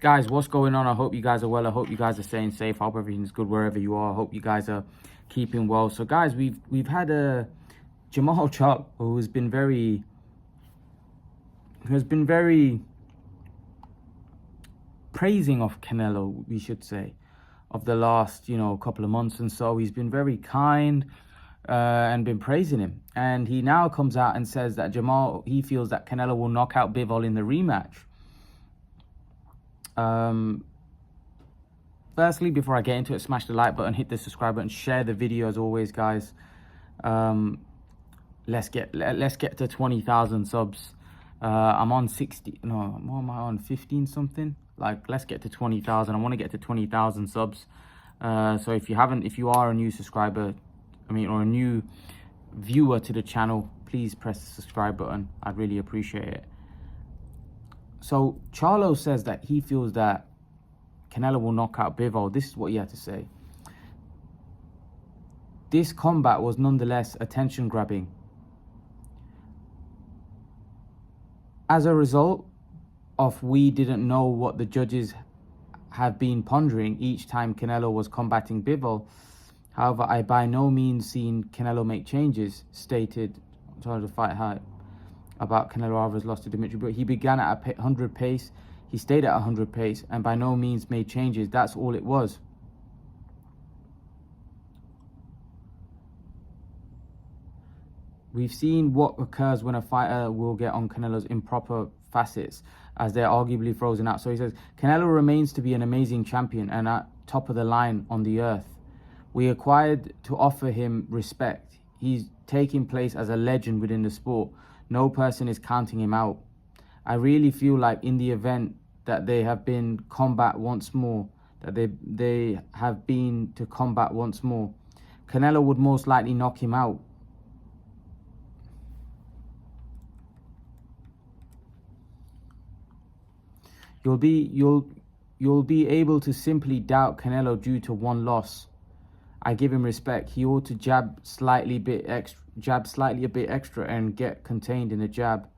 Guys, what's going on? I hope you guys are well. I hope you guys are staying safe. I hope everything's good wherever you are. I hope you guys are keeping well. So guys, we've had a Jamal Charlo who has been very praising of Canelo, we should say, of the last couple of months and so. He's been very kind and been praising him, and he now comes out and says that he feels that Canelo will knock out Bivol in the rematch. Firstly, before I get into it, smash the like button, hit the subscribe button, share the video as always, guys. Let's get to 20,000 subs. I'm on 60. No, what am I on? 15 something. Like, let's get to 20,000. I want to get to 20,000 subs. So if you are a new subscriber, or a new viewer to the channel, please press the subscribe button. I'd really appreciate it. So Charlo says that he feels that Canelo will knock out Bivol. This is what he had to say. This combat was nonetheless attention grabbing. As a result of we didn't know what the judges have been pondering each time Canelo was combating Bivol. However, I by no means seen Canelo make changes, stated trying to fight hard about Canelo Alvarez lost to Dmitry Bivol. He began at 100 pace, he stayed at 100 pace, and by no means made changes. That's all it was. We've seen what occurs when a fighter will get on Canelo's improper facets, as they're arguably frozen out. So he says, Canelo remains to be an amazing champion and at top of the line on the earth. We acquired to offer him respect. He's taking place as a legend within the sport. No person is counting him out. I really feel like in the event that they have been combat once more, they have been to combat once more, Canelo would most likely knock him out. You'll be able to simply doubt Canelo due to one loss. I give him respect. He ought to jab slightly a bit extra and get contained in a jab.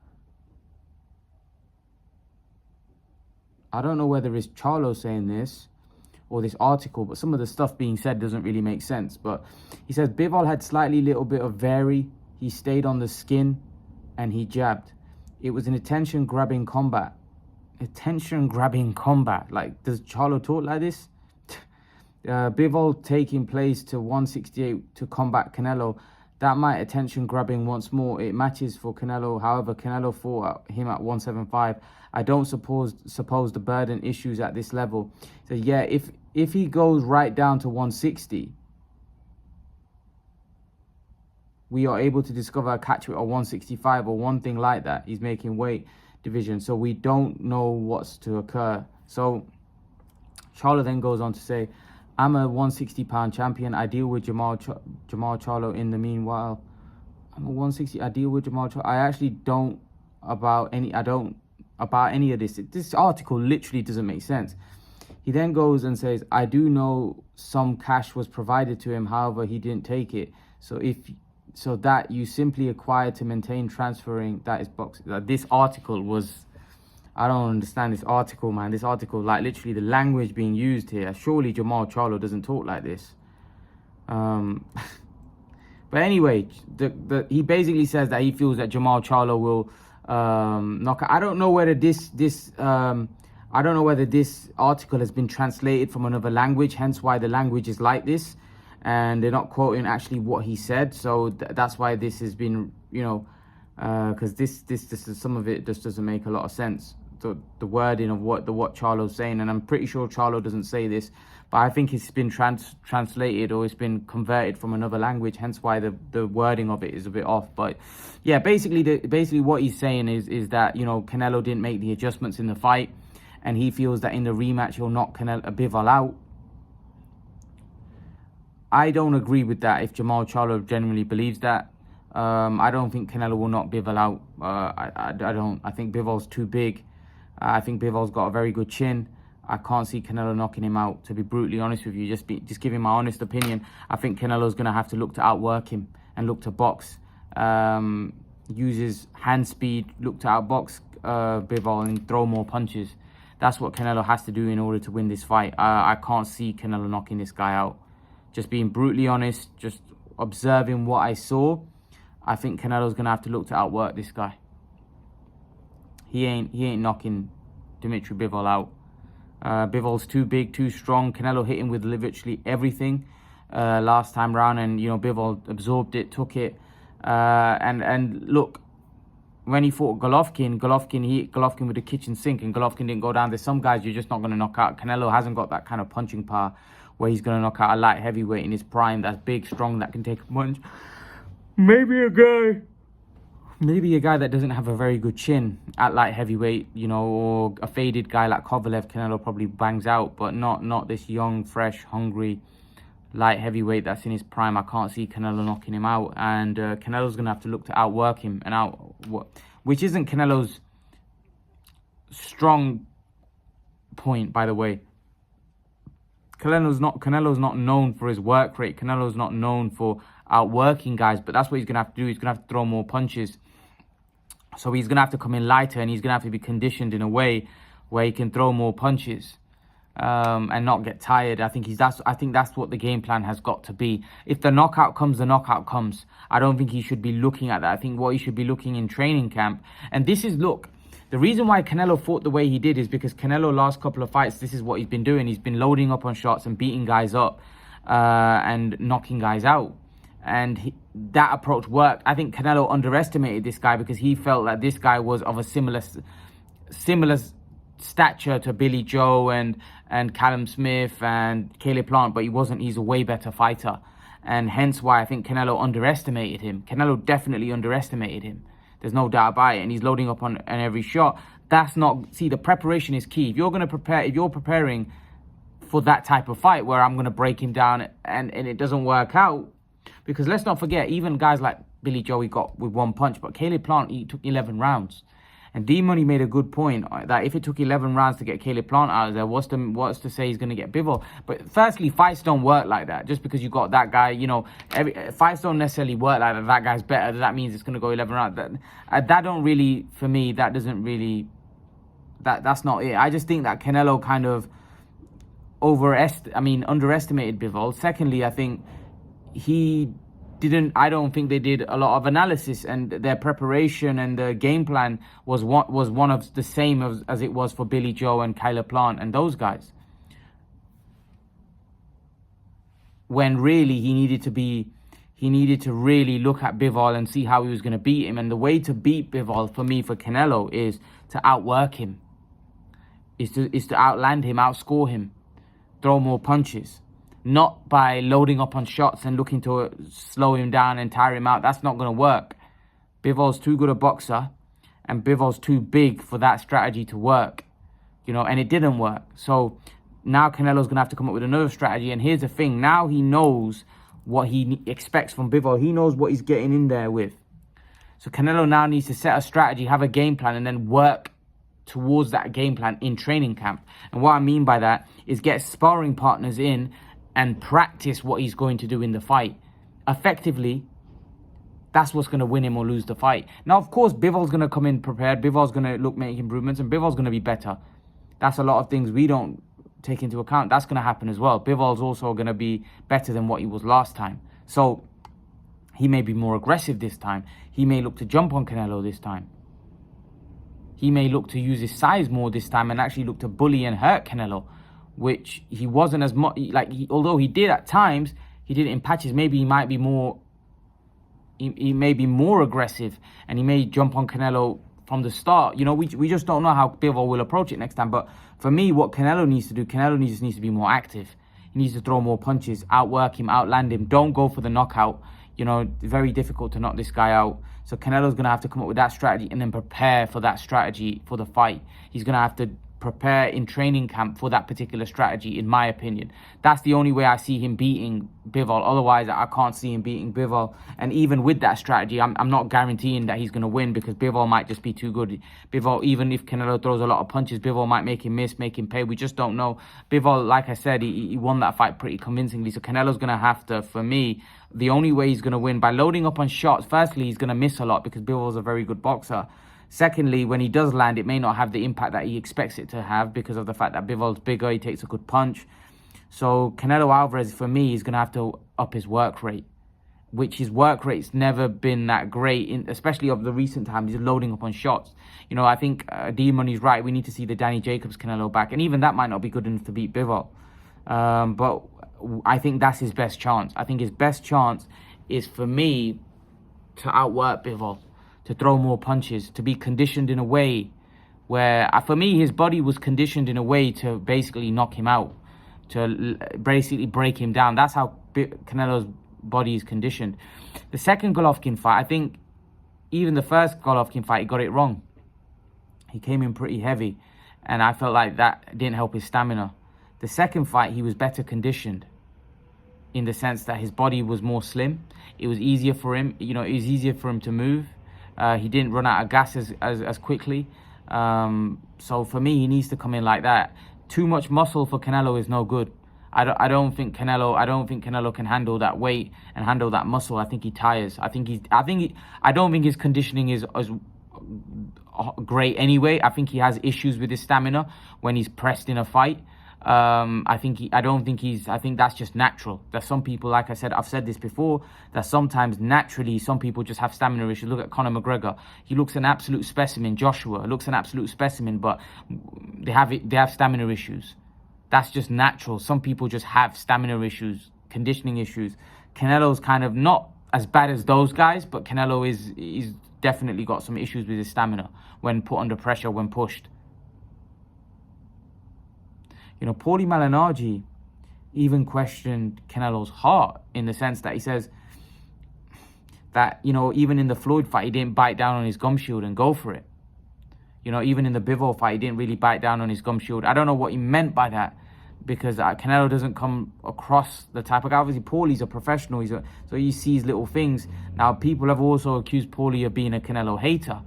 I don't know whether it's Charlo saying this or this article, but some of the stuff being said doesn't really make sense. But he says Bivol had slightly little bit of vary. He stayed on the skin and he jabbed. It was an attention-grabbing combat. Attention-grabbing combat. Like, does Charlo talk like this? Bivol taking place to 168 to combat Canelo. That might attention-grabbing once more. It matches for Canelo. However, Canelo fought him at 175. I don't suppose the burden issues at this level. So yeah, if he goes right down to 160, we are able to discover a catchweight or 165 or one thing like that. He's making weight division, so we don't know what's to occur. So Charlo then goes on to say, I'm a 160-pound champion. I deal with Jamal Charlo in the meanwhile. I'm a 160. I deal with Jamal Charlo. I actually don't about any of this. This article literally doesn't make sense. He then goes and says, I do know some cash was provided to him. However, he didn't take it. So that you simply acquired to maintain transferring, that is boxing. This article was, I don't understand this article, man. This article, like, literally the language being used here. Surely Jamal Charlo doesn't talk like this. But anyway, he basically says that he feels that Jamal Charlo will knock out. I don't know whether this article has been translated from another language, hence why the language is like this. And they're not quoting actually what he said, so that's why this has been, because this some of it just doesn't make a lot of sense. The wording of what Charlo's saying, and I'm pretty sure Charlo doesn't say this, but I think it's been translated or it's been converted from another language, hence why the wording of it is a bit off. But yeah, basically what he's saying is that Canelo didn't make the adjustments in the fight, and he feels that in the rematch he'll knock Bivol out. I don't agree with that. If Jamal Charlo genuinely believes that, I don't think Canelo will knock Bivol out. I don't. I think Bivol's too big. I think Bivol's got a very good chin. I can't see Canelo knocking him out, to be brutally honest with you. Just giving my honest opinion. I think Canelo's going to have to look to outwork him and look to box. Use his hand speed, look to outbox Bivol and throw more punches. That's what Canelo has to do in order to win this fight. I can't see Canelo knocking this guy out. Just being brutally honest, just observing what I saw, I think Canelo's going to have to look to outwork this guy. He ain't knocking Dmitry Bivol out. Bivol's too big, too strong. Canelo hit him with literally everything last time round, and Bivol absorbed it, took it. And look, when he fought Golovkin, he hit Golovkin with a kitchen sink, and Golovkin didn't go down. There's some guys you're just not going to knock out. Canelo hasn't got that kind of punching power where he's going to knock out a light heavyweight in his prime that's big, strong, that can take a punch. Maybe a guy that doesn't have a very good chin at light heavyweight, or a faded guy like Kovalev, Canelo probably bangs out, but not this young, fresh, hungry light heavyweight that's in his prime. I can't see Canelo knocking him out, and Canelo's gonna have to look to outwork him, which isn't Canelo's strong point, by the way. Canelo's not known for his work rate. Canelo's not known for outworking guys, but that's what he's gonna have to do. He's gonna have to throw more punches. So he's gonna have to come in lighter, and he's gonna have to be conditioned in a way where he can throw more punches. And not get tired. I think that's what the game plan has got to be. If the knockout comes, the knockout comes. I don't think he should be looking at that. I think what he should be looking in training camp. And the reason why Canelo fought the way he did is because Canelo last couple of fights, this is what he's been doing. He's been loading up on shots and beating guys up and knocking guys out. And that approach worked. I think Canelo underestimated this guy because he felt that this guy was of a similar stature to Billy Joe and Callum Smith and Caleb Plant, but he wasn't. He's a way better fighter, and hence why I think Canelo underestimated him. Canelo definitely underestimated him. There's no doubt about it, and he's loading up on every shot. The preparation is key. If you're preparing for that type of fight where I'm going to break him down and it doesn't work out, because let's not forget, even guys like Billy Joe, he got with one punch, but Caleb Plant, he took 11 rounds. And D-Money made a good point that if it took 11 rounds to get Caleb Plant out of there, what's to say he's going to get Bivol? But firstly, fights don't work like that. Just because you got that guy, fights don't necessarily work like that. That guy's better. That means it's going to go 11 rounds. That don't really, for me, that doesn't really, that's not it. I just think that Canelo kind of underestimated Bivol. Secondly, I think I don't think they did a lot of analysis, and their preparation and the game plan was one of the same as it was for Billy Joe and Caleb Plant and those guys. When really he needed to really look at Bivol and see how he was going to beat him. And the way to beat Bivol for Canelo is to outwork him, is to outland him, outscore him, throw more punches. Not by loading up on shots and looking to slow him down and tire him out. That's not going to work. Bivol's too good a boxer, and Bivol's too big for that strategy to work. And it didn't work. So now Canelo's going to have to come up with another strategy. And here's the thing. Now he knows what he expects from Bivol. He knows what he's getting in there with. So Canelo now needs to set a strategy, have a game plan, and then work towards that game plan in training camp. And what I mean by that is get sparring partners in and practice what he's going to do in the fight. Effectively, that's what's going to win him or lose the fight. Now, of course, Bivol's going to come in prepared. Bivol's going to make improvements, and Bivol's going to be better. That's a lot of things we don't take into account. That's going to happen as well. Bivol's also going to be better than what he was last time. So he may be more aggressive this time. He may look to jump on Canelo this time. He may look to use his size more this time and actually look to bully and hurt Canelo, which he wasn't as much, although he did at times, he did it in patches. Maybe he might be more, he may be more aggressive, and he may jump on Canelo from the start. We just don't know how Bivol will approach it next time. But for me, what Canelo needs to do, needs to be more active. He needs to throw more punches, outwork him, outland him. Don't go for the knockout. Very difficult to knock this guy out. So Canelo's going to have to come up with that strategy and then prepare for that strategy for the fight. He's going to have to prepare in training camp for that particular strategy, in my opinion. That's the only way I see him beating Bivol. Otherwise, I can't see him beating Bivol. And even with that strategy, I'm not guaranteeing that he's going to win, because Bivol might just be too good. Bivol, even if Canelo throws a lot of punches, Bivol might make him miss, make him pay. We just don't know. Bivol, like I said, he won that fight pretty convincingly. So Canelo's going to have to, for me, the only way he's going to win by loading up on shots. Firstly, he's going to miss a lot because Bivol's a very good boxer. Secondly, when he does land, it may not have the impact that he expects it to have because of the fact that Bivol's bigger, he takes a good punch. So Canelo Alvarez, for me, is going to have to up his work rate, which his work rate's never been that great, especially of the recent times. He's loading up on shots. I think D-Money's right. We need to see the Danny Jacobs Canelo back. And even that might not be good enough to beat Bivol. But I think that's his best chance. I think his best chance is for me to outwork Bivol, to throw more punches, to be conditioned in a way where, for me, his body was conditioned in a way to basically knock him out, to basically break him down. That's how Canelo's body is conditioned. The second Golovkin fight, I think even the first Golovkin fight, he got it wrong. He came in pretty heavy, and I felt like that didn't help his stamina. The second fight, he was better conditioned in the sense that his body was more slim. It was easier for him, it was easier for him to move. He didn't run out of gas as quickly. So for me, he needs to come in like that. Too much muscle for Canelo is no good. I don't think Canelo can handle that weight and handle that muscle. I think he tires. I don't think his conditioning is as great anyway. I think he has issues with his stamina when he's pressed in a fight. I think that's just natural. That some people, like I said, I've said this before, that sometimes naturally some people just have stamina issues. Look at Conor McGregor. He looks an absolute specimen. Joshua looks an absolute specimen, but they have stamina issues. That's just natural. Some people just have stamina issues, conditioning issues. Canelo's kind of not as bad as those guys, but Canelo is definitely got some issues with his stamina when put under pressure, when pushed. Paulie Malignaggi even questioned Canelo's heart in the sense that he says that, even in the Floyd fight, he didn't bite down on his gum shield and go for it. Even in the Bivol fight, he didn't really bite down on his gum shield. I don't know what he meant by that, because Canelo doesn't come across the type of guy. Obviously, Paulie's a professional, so he sees little things. Now, people have also accused Paulie of being a Canelo hater.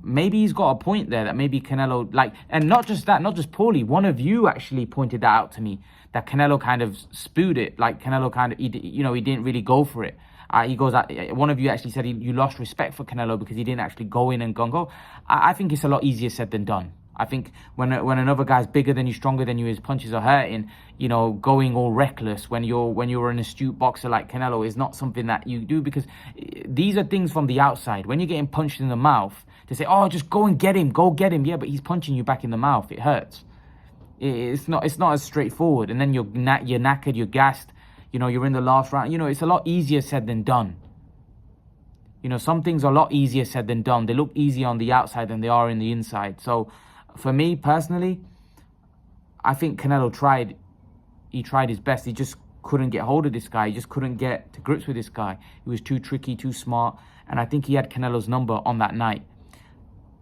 Maybe he's got a point there, that maybe Canelo, and not just that, not just Paulie. One of you actually pointed that out to me, that Canelo kind of spewed it, like Canelo kind of, he didn't really go for it. One of you actually said you lost respect for Canelo because he didn't actually go in and gung-ho. I think it's a lot easier said than done. I think when another guy's bigger than you, stronger than you, his punches are hurting, going all reckless when you're an astute boxer like Canelo is not something that you do, because these are things from the outside. When you're getting punched in the mouth, to say, oh, just go and get him, yeah, but he's punching you back in the mouth. It hurts. It's not as straightforward. And then you're knackered, you're gassed. You're in the last round. It's a lot easier said than done. Some things are a lot easier said than done. They look easier on the outside than they are in the inside. So for me personally, I think Canelo tried his best. He just couldn't get hold of this guy. He just couldn't get to grips with this guy. He was too tricky, too smart. And I think he had Canelo's number on that night.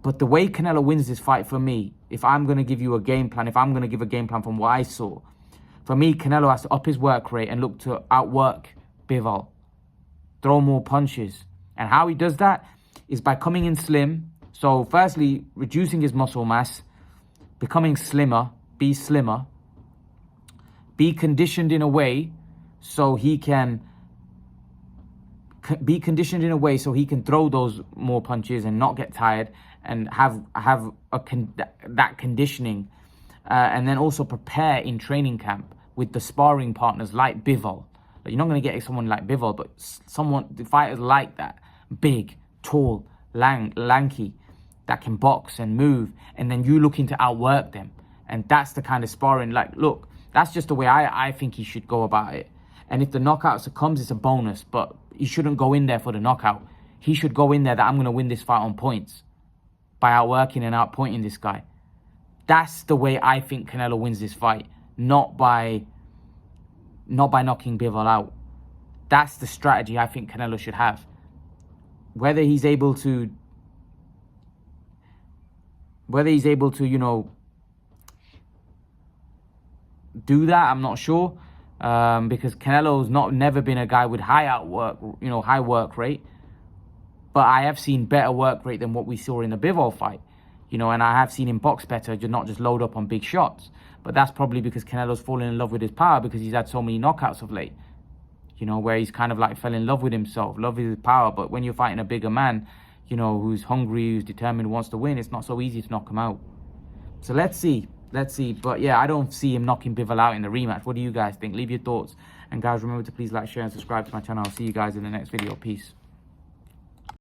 But the way Canelo wins this fight, for me, if I'm going to give you a game plan, if I'm going to give a game plan from what I saw, for me, Canelo has to up his work rate and look to outwork Bivol, throw more punches. And how he does that is by coming in slim. So firstly, reducing his muscle mass, becoming slimmer, be conditioned in a way so he can throw those more punches and not get tired and have that conditioning, and then also prepare in training camp with the sparring partners like Bivol. You're not going to get someone like Bivol, but the fighters like that, big, tall, lanky, that can box and move, and then you looking to outwork them. And that's the kind of sparring. Look, that's just the way I think he should go about it. And if the knockout succumbs, it's a bonus, but he shouldn't go in there for the knockout. He should go in there that I'm going to win this fight on points by outworking and outpointing this guy. That's the way I think Canelo wins this fight, not by knocking Bivol out. That's the strategy I think Canelo should have. Whether he's able to, do that, I'm not sure. Because Canelo's never been a guy with high work rate. But I have seen better work rate than what we saw in the Bivol fight. And I have seen him box better, not just load up on big shots. But that's probably because Canelo's fallen in love with his power, because he's had so many knockouts of late. Where he's kind of fell in love with himself, love with his power. But when you're fighting a bigger man, you know, who's hungry, who's determined, wants to win, it's not so easy to knock him out. So let's see. But yeah, I don't see him knocking Bivol out in the rematch. What do you guys think? Leave your thoughts. And guys, remember to please like, share, and subscribe to my channel. I'll see you guys in the next video. Peace.